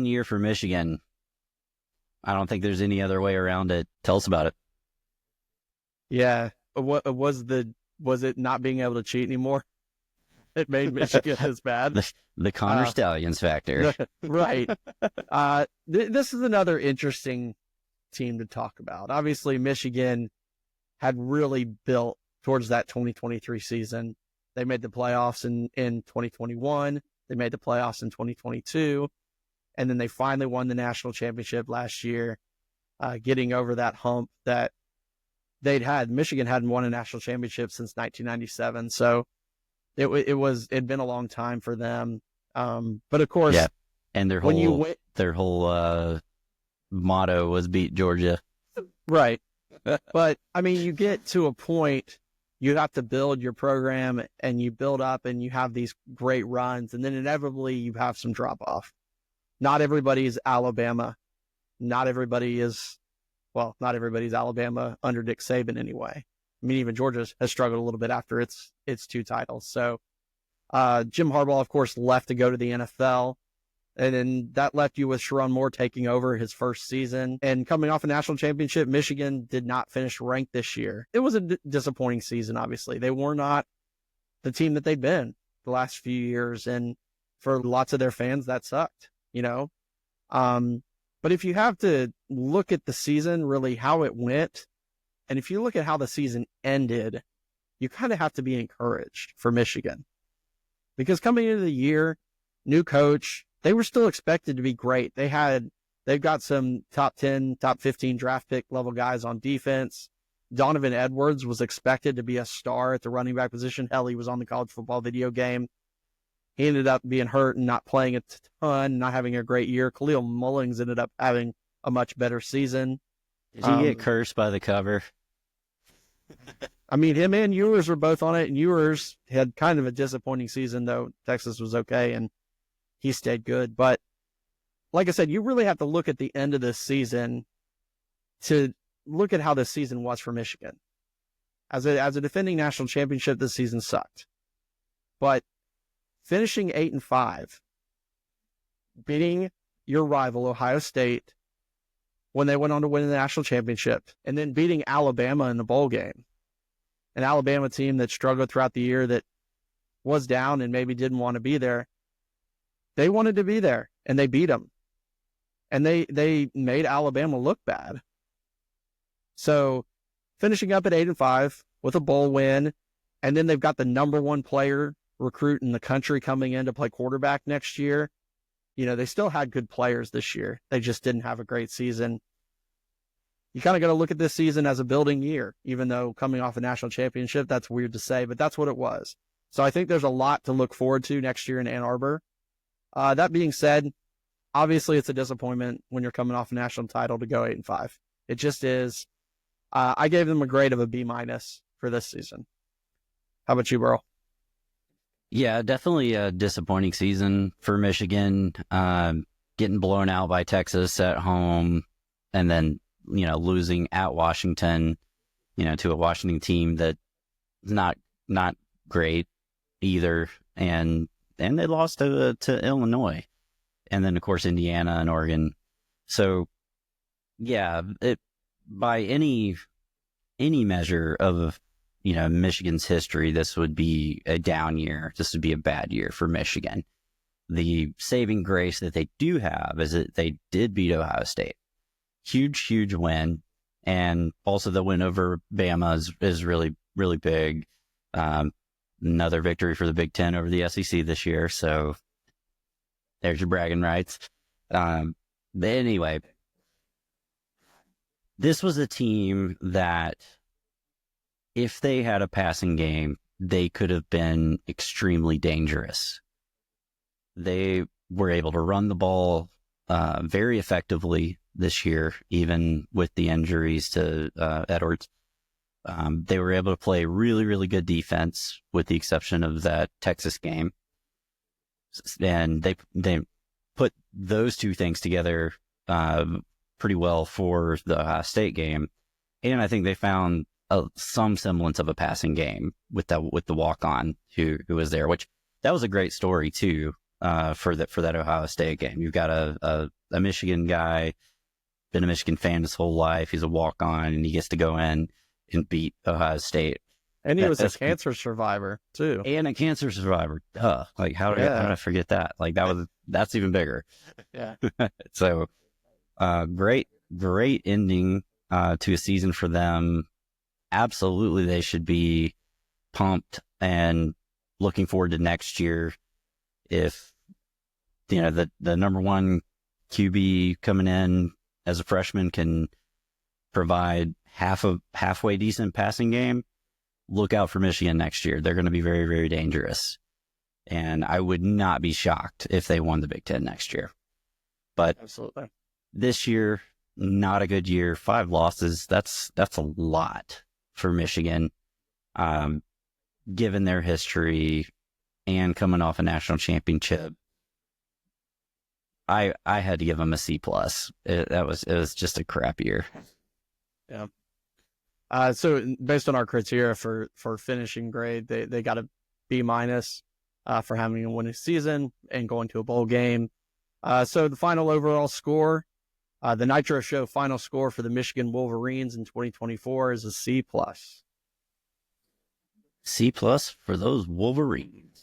Year for Michigan. I don't think there's any other way around it. Tell us about it. Yeah. What was it not being able to cheat anymore? It made Michigan as bad. The Connor Stallions factor. Right. This is another interesting team to talk about. Obviously, Michigan had really built towards that 2023 season. They made the playoffs in 2021. They made the playoffs in 2022. And then they finally won the national championship last year, getting over that hump that they'd had. Michigan hadn't won a national championship since 1997. So it'd been a long time for them. But of course, yeah. And their whole motto was beat Georgia. Right. But I mean, you get to a point, you have to build your program and you build up and you have these great runs, and then inevitably you have some drop off. Not everybody is Alabama. Not everybody's Alabama under Dick Saban anyway. I mean, even Georgia has struggled a little bit after its 2 titles. So Jim Harbaugh, of course, left to go to the NFL. And then that left you with Sherrone Moore taking over his first season. And coming off a national championship, Michigan did not finish ranked this year. It was a disappointing season, obviously. They were not the team that they've been the last few years. And for lots of their fans, that sucked, you know. But if you have to look at the season, really how it went, and if you look at how the season ended, you kind of have to be encouraged for Michigan. Because coming into the year, new coach, they were still expected to be great. They've got some top 10, top 15 draft pick level guys on defense. Donovan Edwards was expected to be a star at the running back position. Hell, he was on the college football video game. He ended up being hurt and not playing a ton, not having a great year. Khalil Mullings ended up having a much better season. Did he get cursed by the cover? I mean, him and Ewers were both on it, and Ewers had kind of a disappointing season, though Texas was okay, and he stayed good. But like I said, you really have to look at the end of this season to look at how this season was for Michigan. As a defending national championship, this season sucked. But finishing 8-5, beating your rival, Ohio State, when they went on to win the national championship, and then beating Alabama in the bowl game, an Alabama team that struggled throughout the year, that was down and maybe didn't want to be there. They wanted to be there, and they beat them. And they made Alabama look bad. So finishing up at 8-5 with a bowl win, and then they've got the number 1 player recruit in the country coming in to play quarterback next year. You know, they still had good players this year. They just didn't have a great season. You kind of got to look at this season as a building year, even though coming off a national championship, that's weird to say, but that's what it was. So I think there's a lot to look forward to next year in Ann Arbor. That being said, obviously it's a disappointment when you're coming off a national title to go 8-5. It just is. I gave them a grade of a B- for this season. How about you, Burl? Yeah, definitely a disappointing season for Michigan. Getting blown out by Texas at home, and then, you know, losing at Washington, you know, to a Washington team that's not great either. And they lost to Illinois, and then of course Indiana and Oregon. So yeah, by any measure of, you know, Michigan's history, this would be a down year. This would be a bad year for Michigan. The saving grace that they do have is that they did beat Ohio State. Huge win. And also the win over Bama is really, really big. Another victory for the Big Ten over the SEC this year. So there's your bragging rights. But anyway, this was a team that, if they had a passing game, they could have been extremely dangerous. They were able to run the ball very effectively this year, even with the injuries to Edwards. They were able to play really, really good defense, with the exception of that Texas game. And they put those two things together pretty well for the Ohio State game. And I think they found some semblance of a passing game with the walk-on who was there, which that was a great story too. for that Ohio State game. You've got a Michigan guy, been a Michigan fan his whole life. He's a walk-on, and he gets to go in and beat Ohio State. And he was a cancer survivor too. And a cancer survivor. Duh. Like how did I forget that? Like that's even bigger. Yeah. So great ending to a season for them. Absolutely they should be pumped and looking forward to next year. If the number one QB coming in as a freshman can provide halfway decent passing game, look out for Michigan next year. They're going to be very, very dangerous. And I would not be shocked if they won the Big Ten next year. But absolutely, this year, not a good year. 5 losses. That's a lot for Michigan, given their history and coming off a national championship. I had to give them a C+. It was just a crap year. Yeah. So based on our criteria for finishing grade, they got a B- for having a winning season and going to a bowl game. So the final overall score, the Nitro Show final score for the Michigan Wolverines in 2024 is a C+. C+ for those Wolverines.